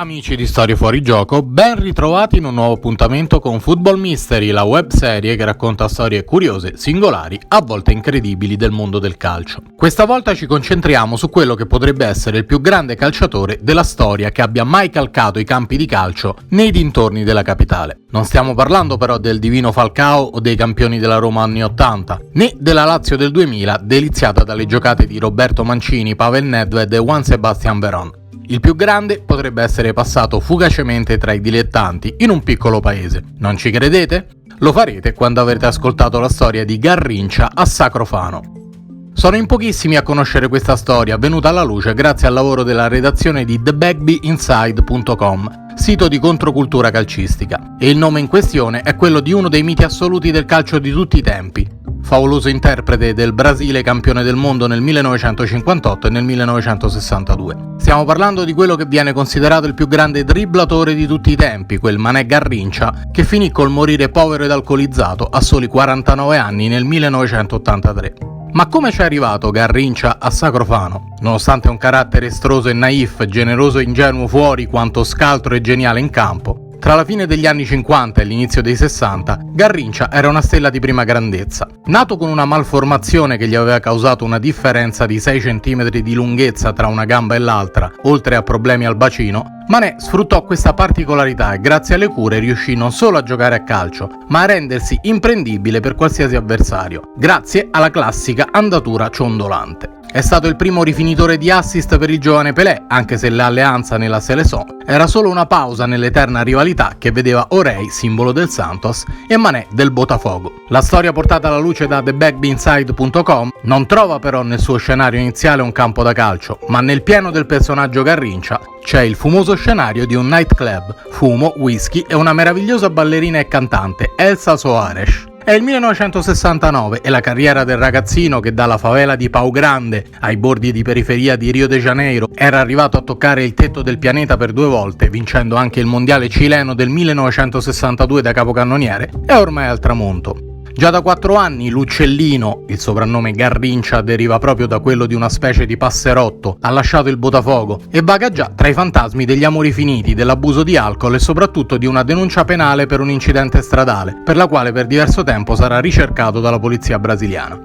Amici di Storie Fuori Gioco, ben ritrovati in un nuovo appuntamento con Football Mystery, la webserie che racconta storie curiose, singolari, a volte incredibili del mondo del calcio. Questa volta ci concentriamo su quello che potrebbe essere il più grande calciatore della storia che abbia mai calcato i campi di calcio nei dintorni della capitale. Non stiamo parlando però del divino Falcao o dei campioni della Roma anni 80, né della Lazio del 2000 deliziata dalle giocate di Roberto Mancini, Pavel Nedved e Juan Sebastian Veron. Il più grande potrebbe essere passato fugacemente tra i dilettanti in un piccolo paese. Non ci credete? Lo farete quando avrete ascoltato la storia di Garrincha a Sacrofano. Sono in pochissimi a conoscere questa storia, venuta alla luce grazie al lavoro della redazione di TheBagbyInside.com, sito di controcultura calcistica, e il nome in questione è quello di uno dei miti assoluti del calcio di tutti i tempi, favoloso interprete del Brasile campione del mondo nel 1958 e nel 1962. Stiamo parlando di quello che viene considerato il più grande dribblatore di tutti i tempi, quel Mané Garrincha, che finì col morire povero ed alcolizzato a soli 49 anni nel 1983. Ma come ci è arrivato Garrincha a Sacrofano? Nonostante un carattere estroso e naif, generoso e ingenuo fuori quanto scaltro e geniale in campo, tra la fine degli anni 50 e l'inizio dei 60, Garrincha era una stella di prima grandezza. Nato con una malformazione che gli aveva causato una differenza di 6 cm di lunghezza tra una gamba e l'altra, oltre a problemi al bacino, Mané sfruttò questa particolarità e grazie alle cure riuscì non solo a giocare a calcio, ma a rendersi imprendibile per qualsiasi avversario, grazie alla classica andatura ciondolante. È stato il primo rifinitore di assist per il giovane Pelé, anche se l'alleanza nella Seleção era solo una pausa nell'eterna rivalità che vedeva Orei, simbolo del Santos, e Mané del Botafogo. La storia portata alla luce da TheBagbyInside.com non trova però nel suo scenario iniziale un campo da calcio, ma nel pieno del personaggio Garrincha c'è il fumoso scenario di un nightclub, fumo, whisky e una meravigliosa ballerina e cantante, Elsa Soares. È il 1969 e la carriera del ragazzino che dalla favela di Pau Grande ai bordi di periferia di Rio de Janeiro era arrivato a toccare il tetto del pianeta per 2 volte, vincendo anche il mondiale cileno del 1962 da capocannoniere, è ormai al tramonto. Già da 4 anni l'uccellino, il soprannome Garrincha deriva proprio da quello di una specie di passerotto, ha lasciato il Botafogo e vaga già tra i fantasmi degli amori finiti, dell'abuso di alcol e soprattutto di una denuncia penale per un incidente stradale, per la quale per diverso tempo sarà ricercato dalla polizia brasiliana.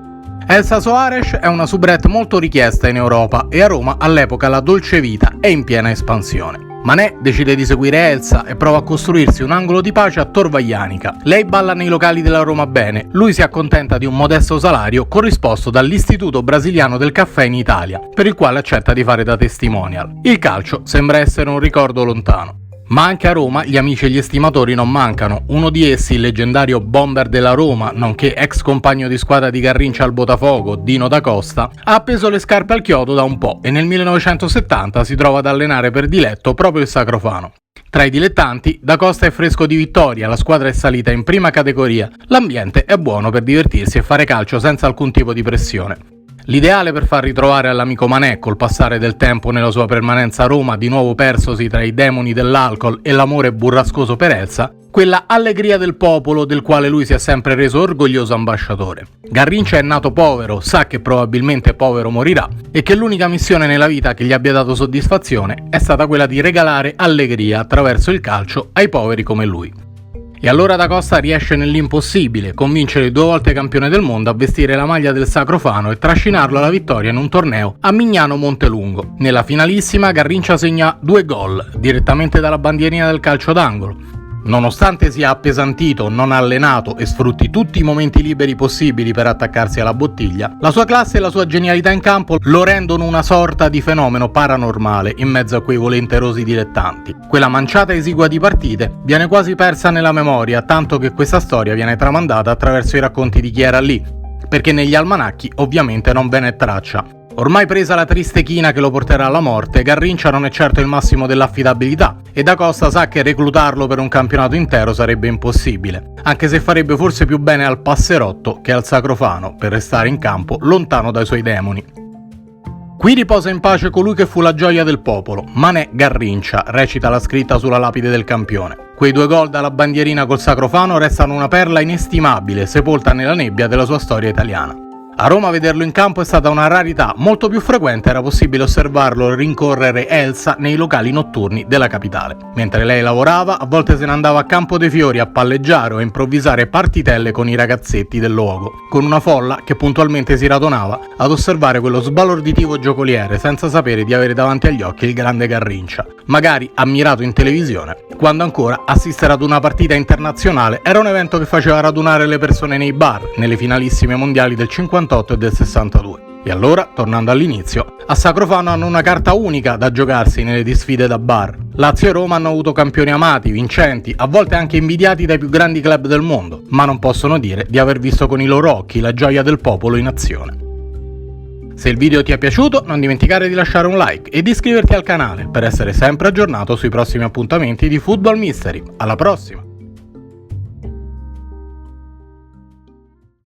Elsa Soares è una soubrette molto richiesta in Europa e a Roma all'epoca la dolce vita è in piena espansione. Mané decide di seguire Elsa e prova a costruirsi un angolo di pace a Tor Vaianica. Lei balla nei locali della Roma bene, lui si accontenta di un modesto salario corrisposto dall'Istituto Brasiliano del Caffè in Italia, per il quale accetta di fare da testimonial. Il calcio sembra essere un ricordo lontano. Ma anche a Roma gli amici e gli estimatori non mancano. Uno di essi, il leggendario bomber della Roma, nonché ex compagno di squadra di Garrincha al Botafogo, Dino da Costa, ha appeso le scarpe al chiodo da un po' e nel 1970 si trova ad allenare per diletto proprio il Sacrofano. Tra i dilettanti, da Costa è fresco di vittoria, la squadra è salita in prima categoria, l'ambiente è buono per divertirsi e fare calcio senza alcun tipo di pressione. L'ideale per far ritrovare all'amico Mané, col passare del tempo nella sua permanenza a Roma, di nuovo persosi tra i demoni dell'alcol e l'amore burrascoso per Elsa, quella allegria del popolo del quale lui si è sempre reso orgoglioso ambasciatore. Garrincha è nato povero, sa che probabilmente povero morirà e che l'unica missione nella vita che gli abbia dato soddisfazione è stata quella di regalare allegria attraverso il calcio ai poveri come lui. E allora da Costa riesce nell'impossibile, convincere il 2 volte campione del mondo a vestire la maglia del Sacrofano e trascinarlo alla vittoria in un torneo a Mignano Montelungo. Nella finalissima Garrincha segna 2 gol, direttamente dalla bandierina del calcio d'angolo. Nonostante sia appesantito, non allenato e sfrutti tutti i momenti liberi possibili per attaccarsi alla bottiglia, la sua classe e la sua genialità in campo lo rendono una sorta di fenomeno paranormale in mezzo a quei volenterosi dilettanti. Quella manciata esigua di partite viene quasi persa nella memoria, tanto che questa storia viene tramandata attraverso i racconti di chi era lì, perché negli almanacchi ovviamente non ve n'è traccia. Ormai presa la triste china che lo porterà alla morte, Garrincha non è certo il massimo dell'affidabilità e da Costa sa che reclutarlo per un campionato intero sarebbe impossibile, anche se farebbe forse più bene al passerotto che al Sacrofano per restare in campo lontano dai suoi demoni. Qui riposa in pace colui che fu la gioia del popolo, Mané Garrincha, recita la scritta sulla lapide del campione. Quei 2 gol dalla bandierina col Sacrofano restano una perla inestimabile, sepolta nella nebbia della sua storia italiana. A Roma vederlo in campo è stata una rarità, molto più frequente era possibile osservarlo rincorrere Elsa nei locali notturni della capitale. Mentre lei lavorava, a volte se ne andava a Campo dei Fiori a palleggiare o a improvvisare partitelle con i ragazzetti del luogo, con una folla che puntualmente si radunava ad osservare quello sbalorditivo giocoliere senza sapere di avere davanti agli occhi il grande Garrincia, magari ammirato in televisione, quando ancora assistere ad una partita internazionale era un evento che faceva radunare le persone nei bar, nelle finalissime mondiali del 58 e del 62. E allora, tornando all'inizio, a Sacrofano hanno una carta unica da giocarsi nelle disfide da bar. Lazio e Roma hanno avuto campioni amati, vincenti, a volte anche invidiati dai più grandi club del mondo, ma non possono dire di aver visto con i loro occhi la gioia del popolo in azione. Se il video ti è piaciuto, non dimenticare di lasciare un like e di iscriverti al canale per essere sempre aggiornato sui prossimi appuntamenti di Football Mystery. Alla prossima!